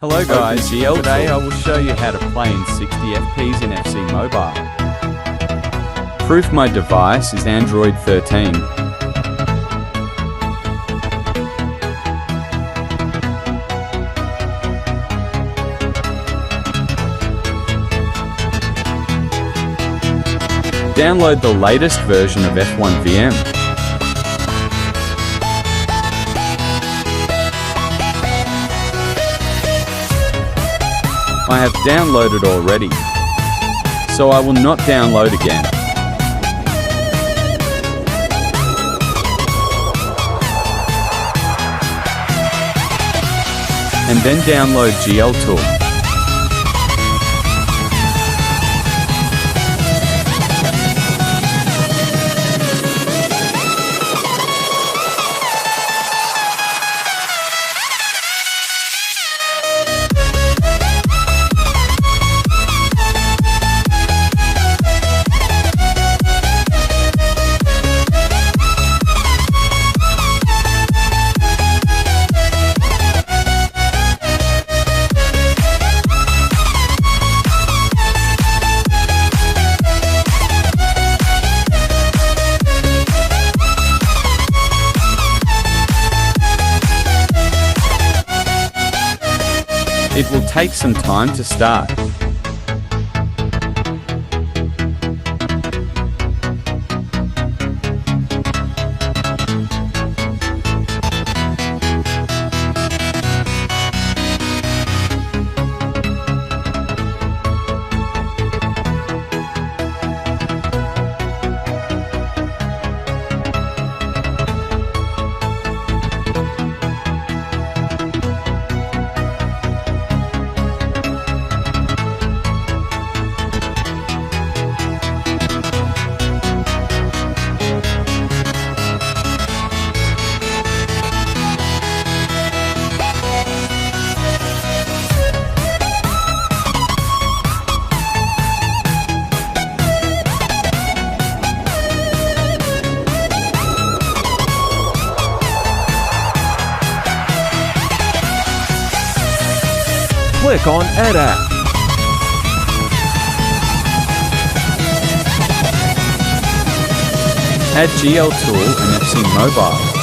Hello guys, today I will show you how to play in 60 FPS in FC Mobile. Proof my device is Android 13. Download the latest version of F1 VM. I have downloaded already, so I will not download again. And then download GL Tool. It will take some time to start. Click on Add App. Add GL Tool and FC Mobile.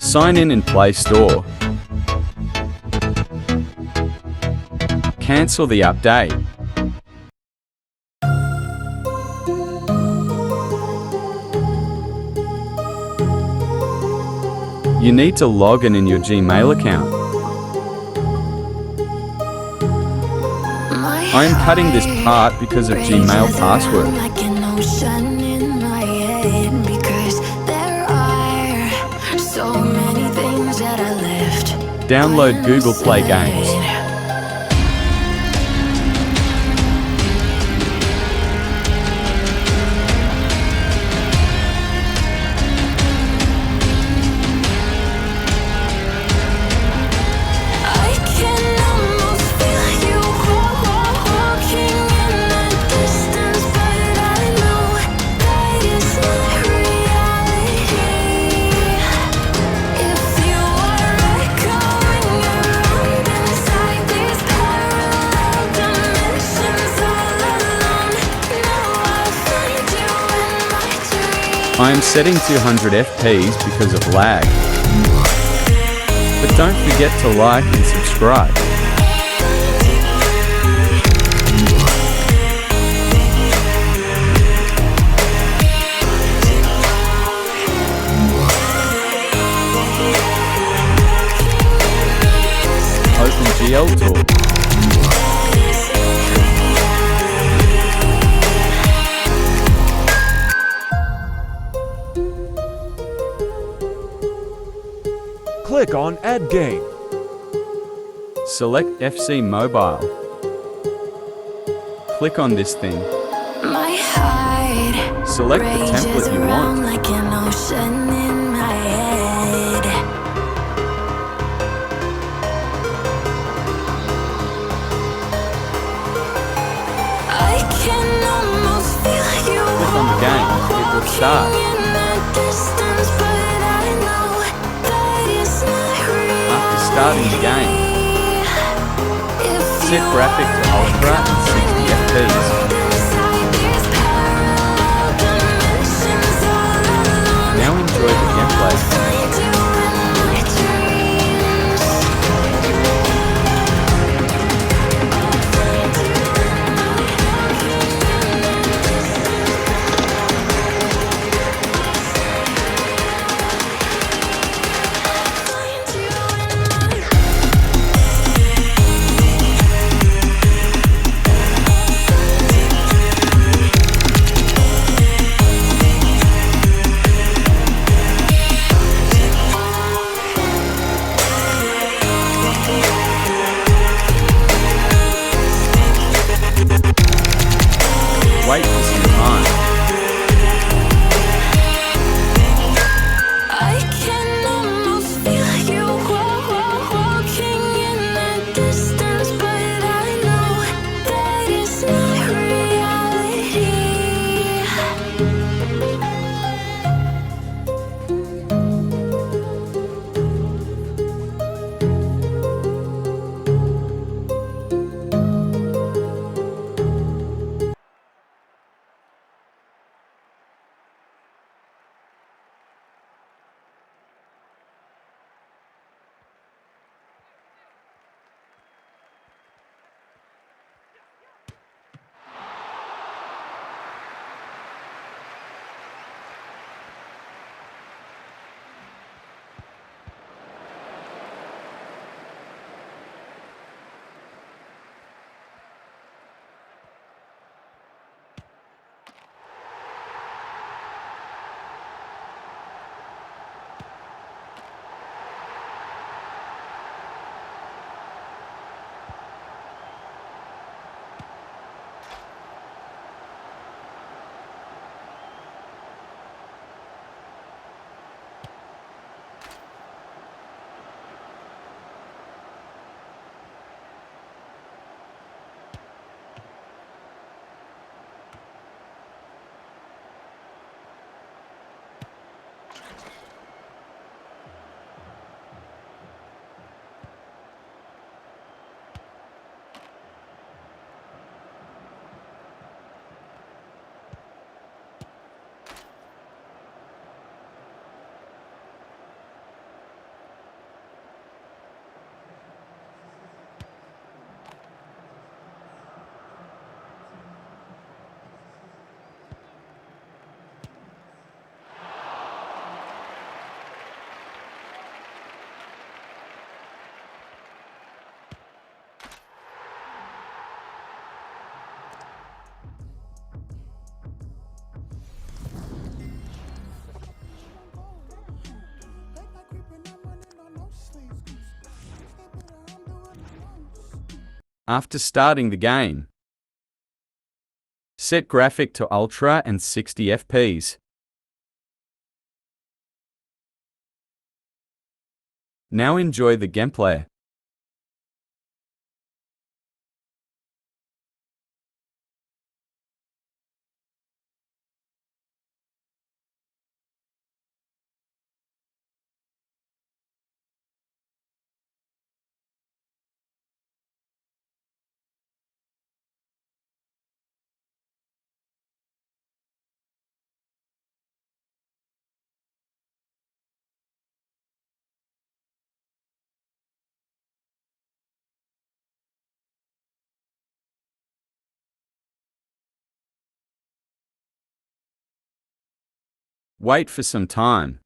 Sign in Play Store. Cancel the update. You need to log in your Gmail account. I am cutting this part because of Gmail password. Download Google Play Games. I am setting 200 FPS because of lag. But don't forget to like and subscribe. Click on Add Game. Select FC Mobile. Click on this thing. My heart Select the rages template you around want. like an ocean in my head. I can almost feel you Click on the game. It will start. walking in the distance, but I know that it's not real. After starting the game, set graphic to Ultra and 60 FPS. Now enjoy the gameplay. Wait for some time. I can almost feel you walking in the distance, but I know that it's not reality. After starting the game, set graphic to Ultra and 60 FPS. Now enjoy the gameplay. Wait for some time.